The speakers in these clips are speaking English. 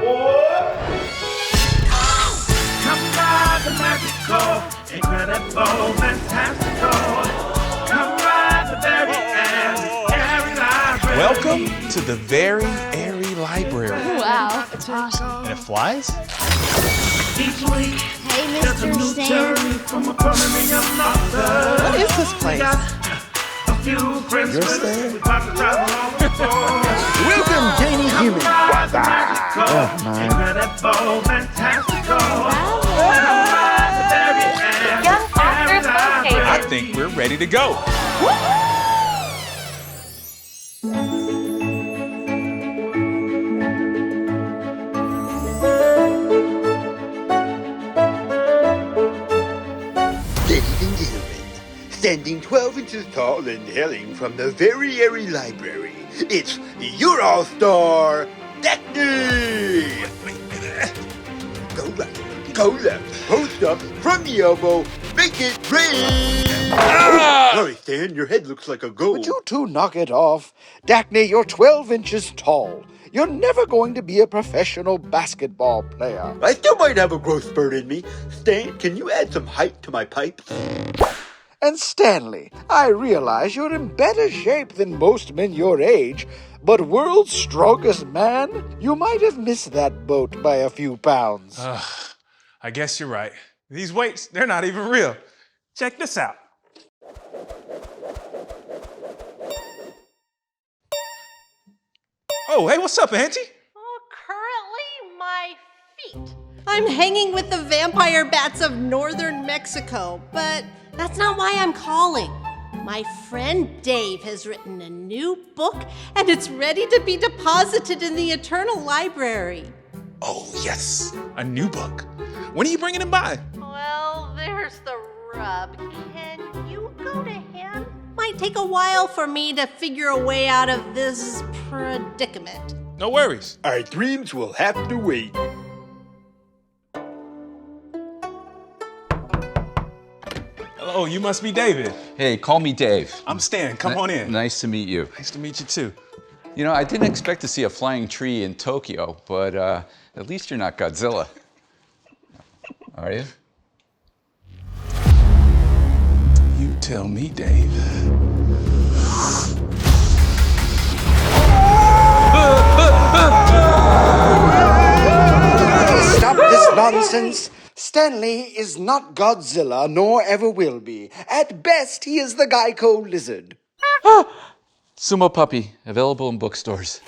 Come ride the magical, incredible, fantastical. Come ride the very airy library. Welcome to the Very Airy Library. Wow, it's awesome. And it flies? Each week, Hey, there's a Mr. new Sam. journey from a prominent author. What is this place? A few friends You're with us, staying? we about to travel on before. Welcome, tiny human. Ride the magical, incredible, fantastical. Come ride the very airy library. I think we're ready to go. Ladies and gentlemen, standing 12 inches tall and hailing from the Very Airy Library, it's your all-star, Daknee! Go right, go left, post up, from the elbow, make it rain! Sorry, Stan, your head looks like a goal. Would you two knock it off? Daknee, you're 12 inches tall. You're never going to be a professional basketball player. I still might have a growth spurt in me. Stan, can you add some height to my pipes? And Stanley, I realize you're in better shape than most men your age, but world's strongest man, you might have missed that boat by a few pounds. I guess you're right. These weights, they're not even real. Check this out. Oh, hey, what's up, Auntie? Oh, currently my feet. I'm hanging with the vampire bats of northern Mexico, but that's not why I'm calling. My friend Dave has written a new book, and it's ready to be deposited in the Eternal Library. Oh, yes, a new book. When are you bringing him by? Well, there's the rub. Can you go to him? Might take a while for me to figure a way out of this predicament. No worries. Our dreams will have to wait. Oh, you must be David. Hey, call me Dave. I'm Stan. Come on in. Nice to meet you. Nice to meet you, too. You know, I didn't expect to see a flying tree in Tokyo, but at least you're not Godzilla. Are you? You tell me, Dave. Stop this nonsense. Stanley is not Godzilla, nor ever will be. At best, he is the Geico lizard. Sumo puppy, available in bookstores.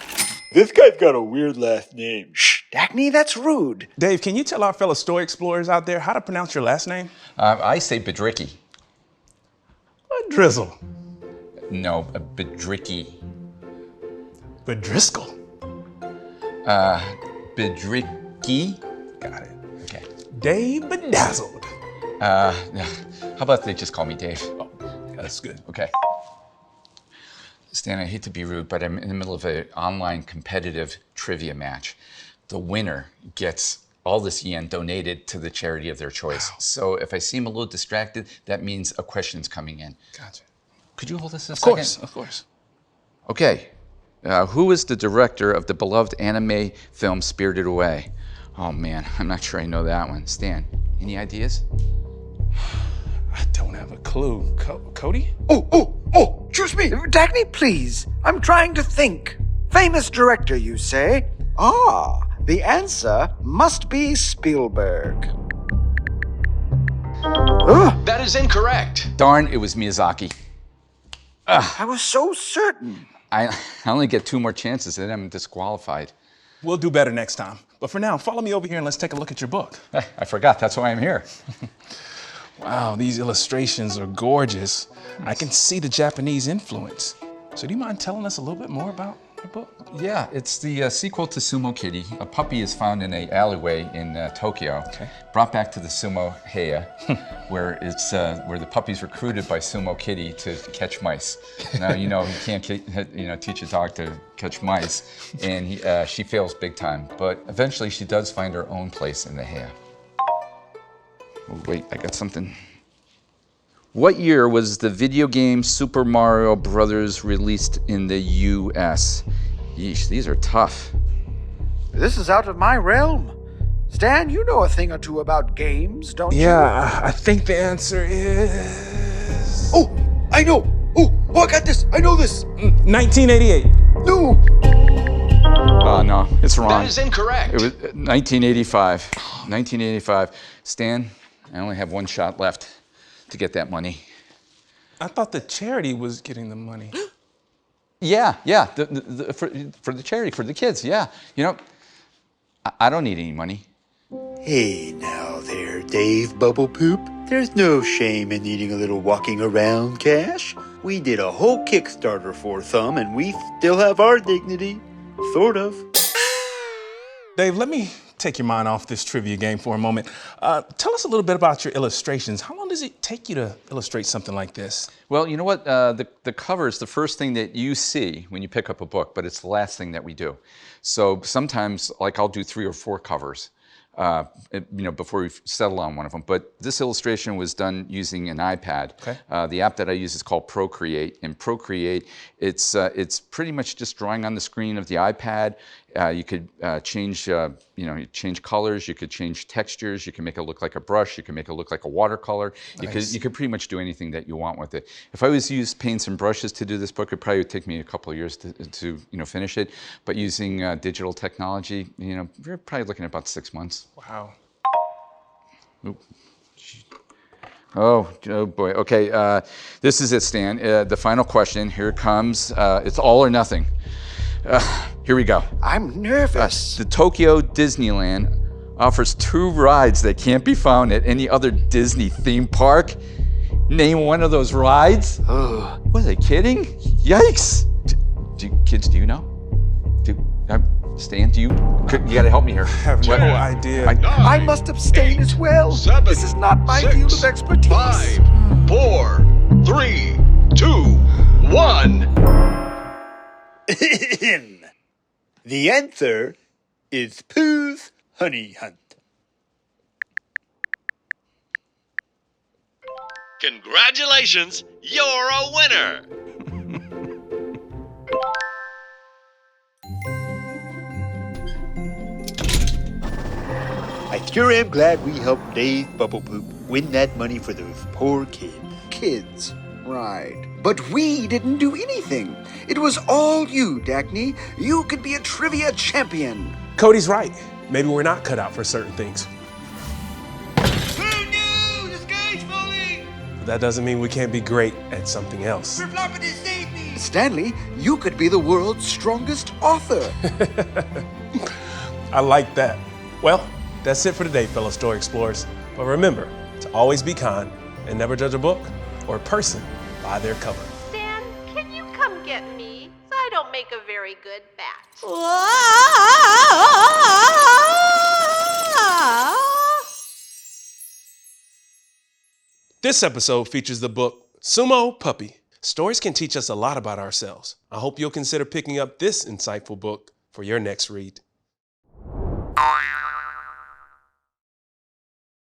This guy's got a weird last name. Shh, Daknee, that's rude. Dave, can you tell our fellow story explorers out there how to pronounce your last name? I say Biedrzycki. What drizzle? No, a Biedrzycki. Biedrzycki. Biedrzycki? Got it. Okay. Dave Bedazzled. How about they just call me Dave? Oh, that's good. Okay. Stan, I hate to be rude, but I'm in the middle of an online competitive trivia match. The winner gets all this yen donated to the charity of their choice. Wow. So if I seem a little distracted, that means a question's coming in. Gotcha. Could you hold this a second? Of course. Okay. Who is the director of the beloved anime film Spirited Away? Oh man, I'm not sure I know that one. Stan, any ideas? I don't have a clue. Cody? Oh, choose me. Daknee, please. I'm trying to think. Famous director, you say? Ah, the answer must be Spielberg. That is incorrect. Darn, it was Miyazaki. I was so certain. I only get 2 more chances and then I'm disqualified. We'll do better next time. But for now, follow me over here and let's take a look at your book. I forgot, that's why I'm here. Wow, these illustrations are gorgeous. I can see the Japanese influence. So do you mind telling us a little bit more about your book? Yeah, it's the sequel to Sumo Kitty. A puppy is found in an alleyway in Tokyo, brought back to the Sumo Heya, where the puppy's recruited by Sumo Kitty to catch mice. Now, you can't teach a dog to catch mice, and she fails big time. But eventually she does find her own place in the Heya. Oh, wait, I got something. What year was the video game Super Mario Brothers released in the US? Yeesh, these are tough. This is out of my realm. Stan, you know a thing or two about games, don't you? Yeah, I think the answer is... Oh, I know. Oh, I got this. I know this. 1988. No. No, it's wrong. That is incorrect. It was 1985. 1985. Stan, I only have one shot left to get that money. I thought the charity was getting the money. Yeah, for the charity, for the kids, yeah. You know, I don't need any money. Hey now there, Dave Bubble Poop. There's no shame in needing a little walking around cash. We did a whole Kickstarter for some, and we still have our dignity. Sort of. Dave, let me take your mind off this trivia game for a moment. Tell us a little bit about your illustrations. How long does it take you to illustrate something like this? Well, you know what? The cover is the first thing that you see when you pick up a book, but it's the last thing that we do. So sometimes, like, I'll do 3 or 4 covers, before we settle on one of them. But this illustration was done using an iPad. Okay. The app that I use is called Procreate. And Procreate, it's pretty much just drawing on the screen of the iPad. You could change colors. You could change textures. You can make it look like a brush. You can make it look like a watercolor. Nice. You could pretty much do anything that you want with it. If I was to use paints and brushes to do this book, it probably would take me a couple of years to finish it. But using digital technology, we're probably looking at about 6 months. Wow. Oop. Oh boy. Okay, this is it, Stan. The final question. Here it comes. It's all or nothing. Here we go. I'm nervous. The Tokyo Disneyland offers 2 rides that can't be found at any other Disney theme park. Name one of those rides. Oh. Was I kidding? Yikes! Kids, do you know? Stan, you gotta help me here. I have no idea. I must abstain as well. 7, This is not my field of expertise. 5, 4, 3, 2, 1. The answer is Pooh's Honey Hunt. Congratulations, you're a winner! I sure am glad we helped Dave Bubble Poop win that money for those poor kids. Kids, right. But we didn't do anything. It was all you, Daknee. You could be a trivia champion. Cody's right. Maybe we're not cut out for certain things. Oh no! The sky's falling! But that doesn't mean we can't be great at something else. We're flopping to save me! Stanley, you could be the world's strongest author. I like that. Well, that's it for today, fellow story explorers. But remember to always be kind and never judge a book or a person by their cover. Stan, can you come get me? So I don't make a very good bat. This episode features the book Sumo Puppy. Stories can teach us a lot about ourselves. I hope you'll consider picking up this insightful book for your next read.